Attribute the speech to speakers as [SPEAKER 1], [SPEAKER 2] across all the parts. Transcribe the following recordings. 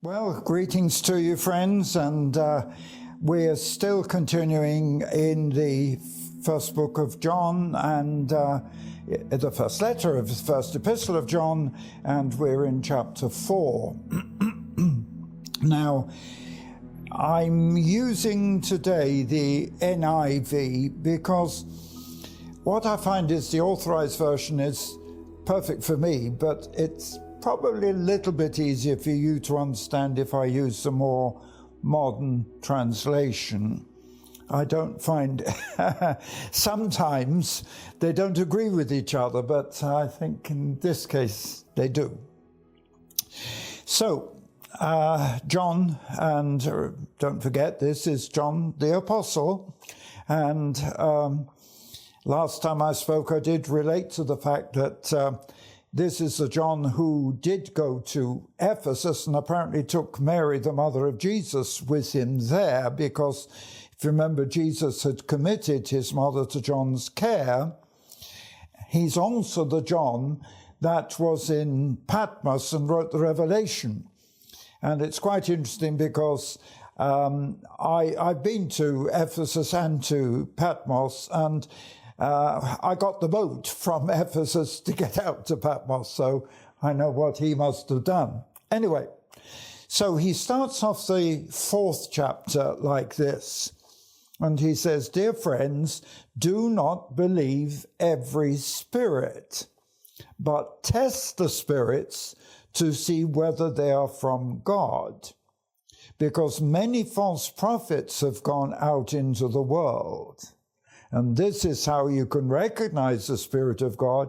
[SPEAKER 1] Well, greetings to you, friends, and we're still continuing in the first book of John and the first letter of the first epistle of John, and we're in chapter 4. Now, I'm using today the NIV because what I find is the authorized version is perfect for me, but it's probably a little bit easier for you to understand if I use a more modern translation. I don't find sometimes they don't agree with each other, but I think in this case they do. So, John, and don't forget, this is John the Apostle, and last time I spoke I did relate to the fact that this is the John who did go to Ephesus and apparently took Mary, the mother of Jesus, with him there, because if you remember, Jesus had committed his mother to John's care. He's also the John that was in Patmos and wrote the Revelation. And it's quite interesting because I've been to Ephesus and to Patmos, and I got the boat from Ephesus to get out to Patmos, so I know what he must have done. Anyway, so he starts off the 4th chapter like this, and he says, "Dear friends, do not believe every spirit, but test the spirits to see whether they are from God, because many false prophets have gone out into the world. And this is how you can recognize the Spirit of God.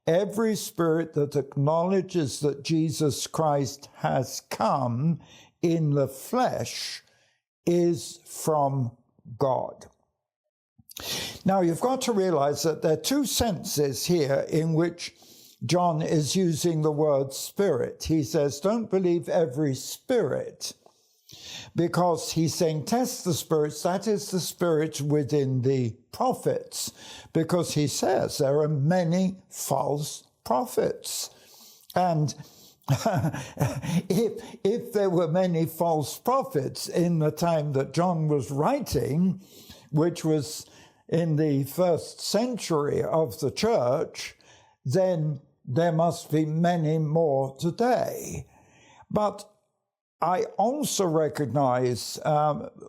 [SPEAKER 1] Every spirit that acknowledges that Jesus Christ has come in the flesh is from God." Now, you've got to realize that there are two senses here in which John is using the word spirit. He says, don't believe every spirit, because he's saying test the spirits, that is the spirit within the prophets, because he says there are many false prophets. And if there were many false prophets in the time that John was writing, which was in the 1st century of the church, then there must be many more today. But I also recognize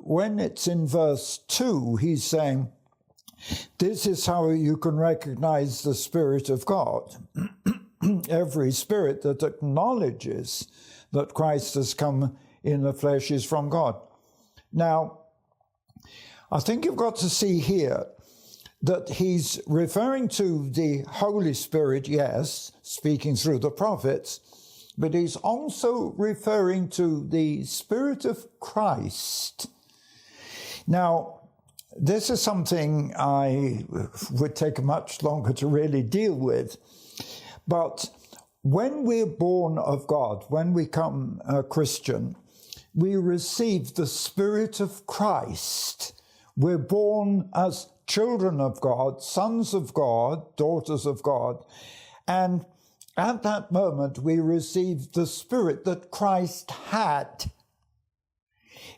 [SPEAKER 1] when it's in verse 2, he's saying, this is how you can recognize the Spirit of God. Every spirit that acknowledges that Christ has come in the flesh is from God. Now, I think you've got to see here that he's referring to the Holy Spirit, yes, speaking through the prophets, but he's also referring to the Spirit of Christ. Now, this is something I would take much longer to really deal with, but when we're born of God, when we become a Christian, we receive the Spirit of Christ. We're born as children of God, sons of God, daughters of God, and at that moment, we received the Spirit that Christ had.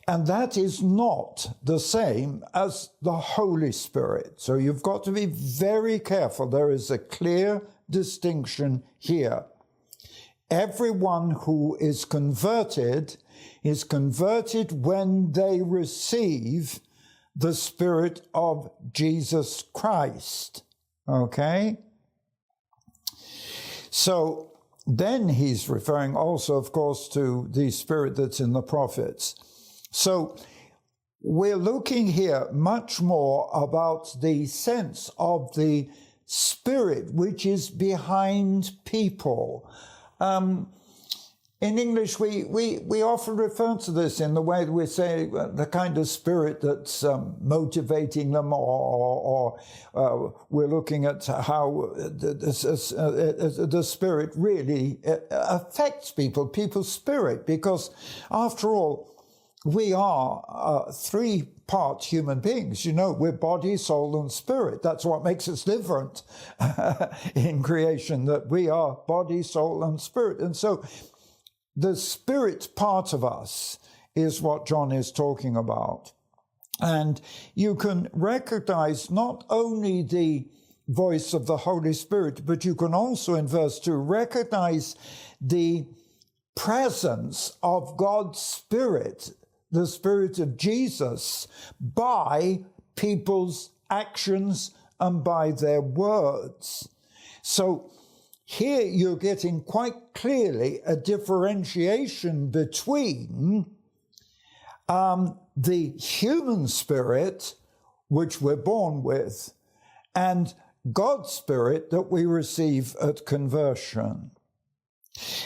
[SPEAKER 1] And that is not the same as the Holy Spirit. So you've got to be very careful. There is a clear distinction here. Everyone who is converted when they receive the Spirit of Jesus Christ. Okay? So then he's referring also, of course, to the spirit that's in the prophets. So we're looking here much more about the sense of the spirit which is behind people. In English, we often refer to this in the way that we say the kind of spirit that's motivating them, or we're looking at how the spirit really affects people's spirit, because after all, we are 3-part human beings. You know, we're body, soul, and spirit. That's what makes us different in creation, that we are body, soul, and spirit. And so the spirit part of us is what John is talking about. And you can recognize not only the voice of the Holy Spirit, but you can also, in verse 2, recognize the presence of God's Spirit, the Spirit of Jesus, by people's actions and by their words. So here you're getting quite clearly a differentiation between the human spirit, which we're born with, and God's Spirit that we receive at conversion.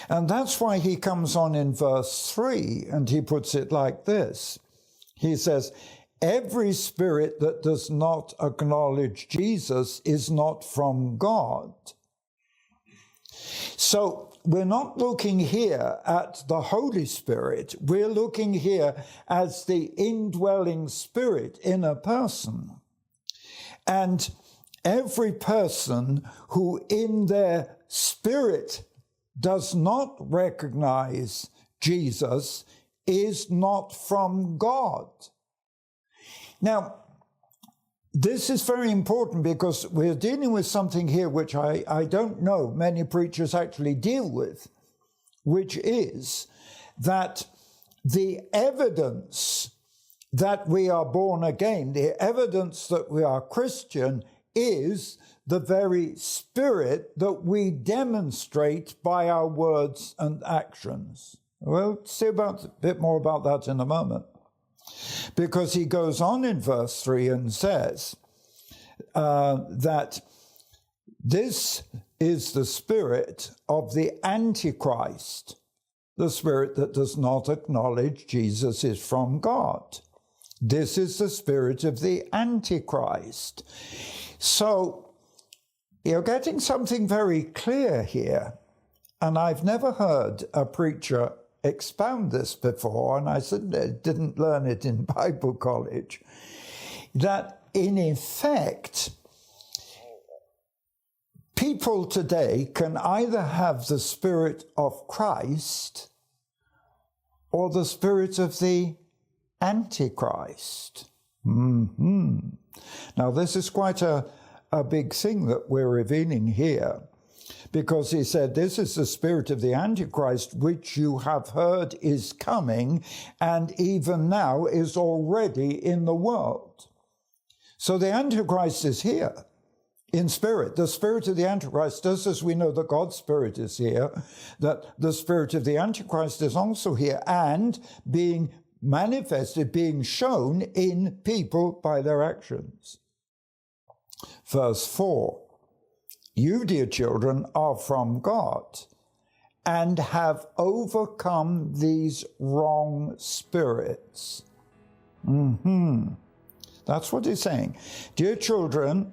[SPEAKER 1] And that's why he comes on in verse 3, and he puts it like this. He says, every spirit that does not acknowledge Jesus is not from God. So we're not looking here at the Holy Spirit. We're looking here as the indwelling spirit in a person. And every person who in their spirit does not recognize Jesus is not from God. Now, this is very important because we're dealing with something here which I don't know many preachers actually deal with, which is that the evidence that we are born again, the evidence that we are Christian, is the very spirit that we demonstrate by our words and actions. We'll see a bit more about that in a moment. Because he goes on in verse 3 and says that this is the spirit of the antichrist, the spirit that does not acknowledge Jesus is from God. This is the spirit of the antichrist. So you're getting something very clear here, and I've never heard a preacher expound this before, and I certainly didn't learn it in Bible college, that in effect, people today can either have the spirit of Christ or the spirit of the Antichrist. Now, this is quite a big thing that we're revealing here, because he said, this is the spirit of the Antichrist, which you have heard is coming, and even now is already in the world. So the Antichrist is here in spirit. The spirit of the Antichrist, just as we know that God's Spirit is here, that the spirit of the Antichrist is also here and being manifested, being shown in people by their actions. Verse 4. You, dear children, are from God and have overcome these wrong spirits. That's what he's saying. Dear children,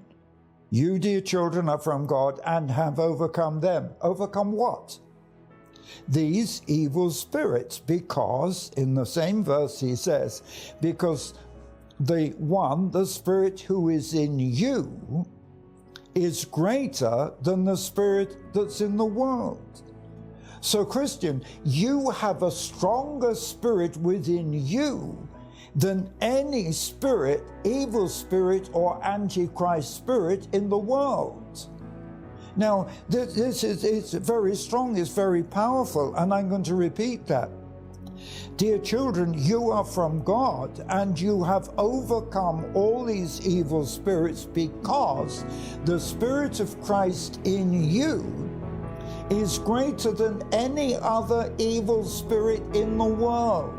[SPEAKER 1] you, dear children, are from God and have overcome them. Overcome what? These evil spirits, because, in the same verse he says, because the spirit who is in you is greater than the spirit that's in the world. So, Christian, you have a stronger spirit within you than any spirit, evil spirit or antichrist spirit in the world. Now, this is very strong, it's very powerful, and I'm going to repeat that. Dear children, you are from God, and you have overcome all these evil spirits because the Spirit of Christ in you is greater than any other evil spirit in the world.